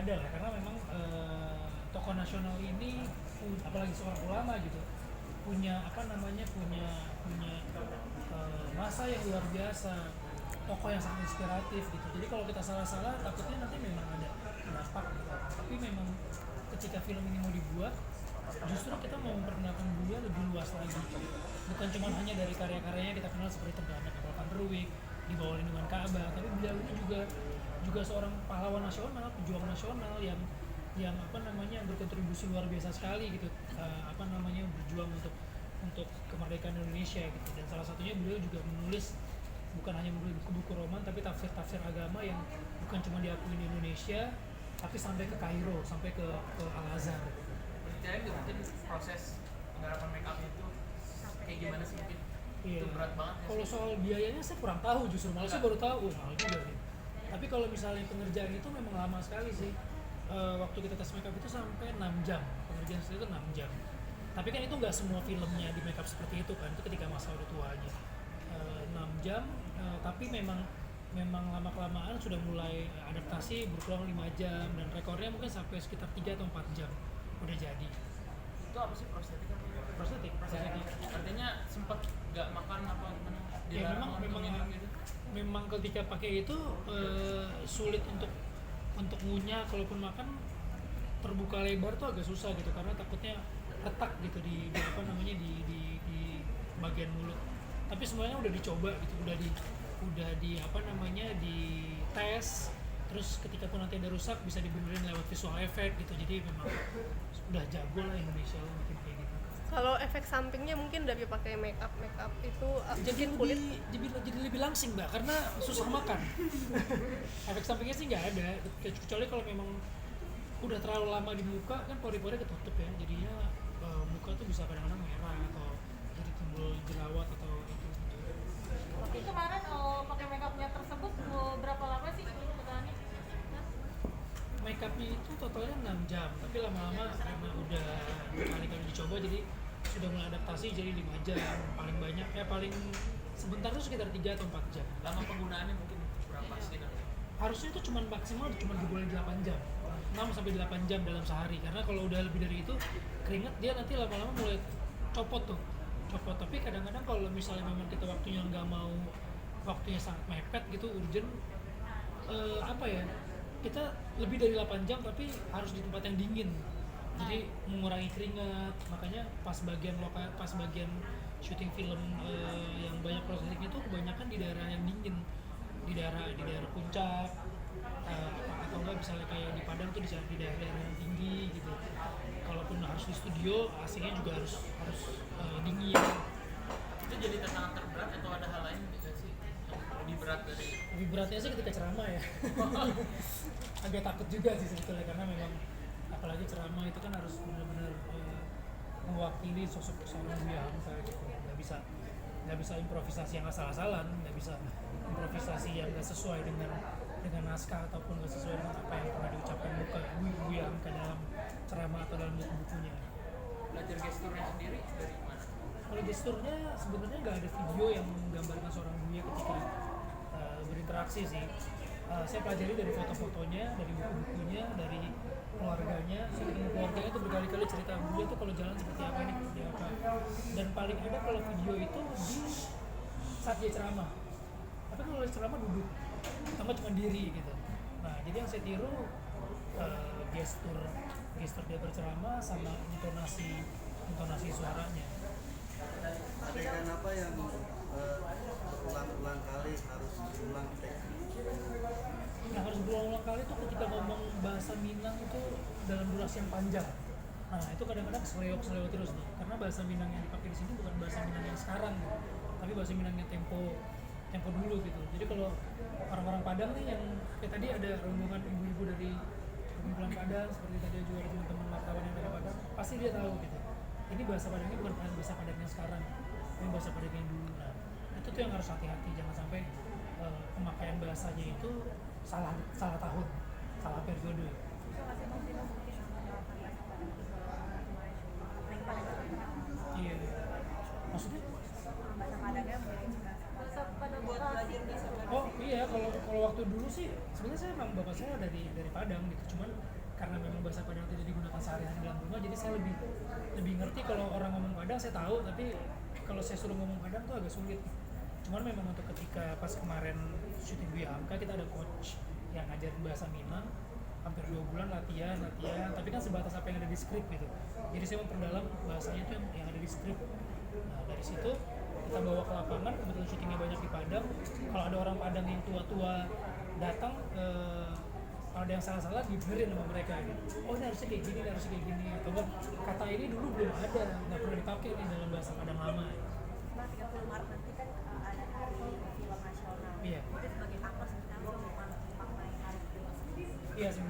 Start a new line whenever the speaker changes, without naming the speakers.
ada lah, karena memang tokoh nasional ini apalagi seorang ulama gitu punya punya masa yang luar biasa, tokoh yang sangat inspiratif gitu. Jadi kalau kita salah-salah takutnya nanti memang ada dampak gitu. Tapi memang ketika film ini mau dibuat, justru kita mau memperkenalkan beliau lebih luas lagi. Bukan cuma hanya dari karya-karyanya kita kenal seperti Tenggelamnya Kapal Van der Wijk, Di Bawah Lindungan Ka'bah, tapi beliau ini juga seorang pahlawan nasional, pejuang nasional yang berkontribusi luar biasa sekali gitu, berjuang untuk kemerdekaan Indonesia gitu. Dan salah satunya beliau juga menulis, bukan hanya menulis buku-buku roman, tapi tafsir-tafsir agama yang bukan cuma diakui di Indonesia, tapi sampai ke Kairo, sampai ke Al Azhar.
Ceritain nggak mungkin proses penggarapan make up itu kayak gimana sih mungkin?
Iya.
Itu berat banget ya
Kalau
sih?
soal biayanya saya kurang tahu, justru malah saya baru tahu, mahal juga sih. Tapi kalau misalnya pengerjaan itu memang lama sekali sih. Waktu kita tes makeup itu sampai 6 jam, pengerjaan itu 6 jam. Tapi kan itu nggak semua filmnya di makeup seperti itu kan, itu ketika masa udah tua aja. 6 jam, tapi memang lama kelamaan sudah mulai adaptasi berkurang 5 jam, dan rekornya mungkin sampai sekitar 3 atau 4 jam udah jadi.
Itu apa sih prostetik?
Prostetik.
Artinya sempat nggak makan apa gimana?
Ya
Dilarang untuk minum gitu?
memang ketika pakai itu sulit untuk ngunyah, kalaupun makan terbuka lebar tuh agak susah gitu, karena takutnya retak gitu di bagian mulut. Tapi semuanya udah dicoba gitu, di tes, terus ketika pun nanti ada rusak bisa dibenerin lewat visual effect gitu. Jadi memang udah jago lah Indonesia lah mungkin kayak gitu.
Kalau efek sampingnya mungkin dari pakai make up itu bikin kulit
jadi lebih langsing mbak, karena susah makan. Efek sampingnya sih nggak ada, kecuali kalau memang udah terlalu lama di muka kan pori-pori ketutup ya, jadinya muka tuh bisa kadang-kadang merah atau jadi timbul jerawat atau itu.
Tapi kemarin pakai makeupnya tersebut berapa lama sih perjalanannya?
Makeupnya itu totalnya 6 jam, tapi lama-lama karena udah kali-kali dicoba jadi sudah mulai adaptasi jadi 5 jam paling banyak, paling sebentar tuh sekitar 3 atau 4 jam.
Lama penggunaannya mungkin berapa sih nanti?
Harusnya itu cuma maksimal boleh 8 jam, 6 sampai 8 jam dalam sehari, karena kalau udah lebih dari itu keringat dia nanti lama-lama mulai copot. Tapi kadang-kadang kalau misalnya memang kita waktunya sangat mepet gitu, urgent, kita lebih dari 8 jam tapi harus di tempat yang dingin, jadi mengurangi keringat. Makanya pas bagian syuting film yang banyak prosesiknya itu kebanyakan di daerah yang dingin, di daerah puncak, atau enggak misalnya kayak di Padang tuh di daerah yang tinggi gitu. Kalaupun harus di studio, AC-nya juga harus dingin.
Itu jadi tantangan terberat atau ada hal lain nggak sih yang lebih berat dari?
Lebih beratnya sih ketika ceramah ya. Agak takut juga sih sebetulnya, karena memang apalagi ceramah itu kan harus benar-benar mewakili sosok seorang Buya Hamka gitu. Nggak bisa improvisasi yang asal-asalan, nggak bisa improvisasi yang nggak sesuai dengan naskah ataupun nggak sesuai dengan apa yang pernah diucapkan Buya Hamka dalam ceramah atau dalam buku-bukunya.
Belajar gesturnya sendiri dari mana?
Kalau gesturnya sebenarnya nggak ada video yang menggambarkan seorang Buya ketika berinteraksi sih. Saya pelajari dari foto-fotonya, dari buku-bukunya, dari keluarganya. Saya ketemu keluarganya tuh berkali-kali cerita Buya tuh kalau jalan seperti apa, ini seperti apa. Dan paling ada kalau video itu di saat dia ceramah. Tapi kalau ceramah duduk, sama cuma diri gitu. Nah, jadi yang saya tiru gestur dia berceramah sama intonasi suaranya.
Adegan apa yang berulang-ulang kali harus diulang take?
Yang harus berulang-ulang kali itu ketika ngomong bahasa Minang itu dalam durasi yang panjang. Nah, itu kadang-kadang selewat terus nih, karena bahasa Minang yang dipakai di sini bukan bahasa Minang yang sekarang gitu, tapi bahasa Minang yang tempo dulu gitu. Jadi kalau orang-orang Padang nih yang kayak tadi ada rombongan ibu-ibu dari kumpulan Padang, seperti tadi juga ada teman-teman wartawan yang dari Padang, pasti dia tahu gitu. Ini bahasa Padangnya bukan bahasa Padang yang sekarang, ini bahasa Padang yang dulu. Nah, itu tuh yang harus hati-hati, jangan sampai pemakaian bahasanya itu salah tahun, salah periode. Iya. Maksudnya? Oh iya, kalau waktu dulu sih sebenarnya saya emang bapak saya dari Padang gitu, cuman karena memang bahasa Padang tidak digunakan sehari-hari dalam rumah, jadi saya lebih ngerti kalau orang ngomong Padang saya tahu, tapi kalau saya suruh ngomong Padang tuh agak sulit. Cuman memang untuk ketika pas kemarin syuting Buya Hamka kita ada coach yang ngajarin bahasa Minang hampir 2 bulan latihan, tapi kan sebatas apa yang ada di skrip gitu. Jadi saya memperdalam bahasanya itu yang ada di skrip. Nah dari situ kita bawa ke lapangan, kebetulan syutingnya banyak di Padang. Kalau ada orang Padang yang tua-tua datang, kalau ada yang salah-salah dibenerin sama mereka gitu. Oh ini harusnya kayak gini, ini harusnya kayak gini. Atau enggak, kata ini dulu belum ada, nggak pernah dipakai nih dalam bahasa Padang lama.
Nah, 30 Maret nanti kan ada hari film nasional.
Iya.
Itu sebagai aktor sebenarnya langsung memaknai hari film.
Iya sebenarnya.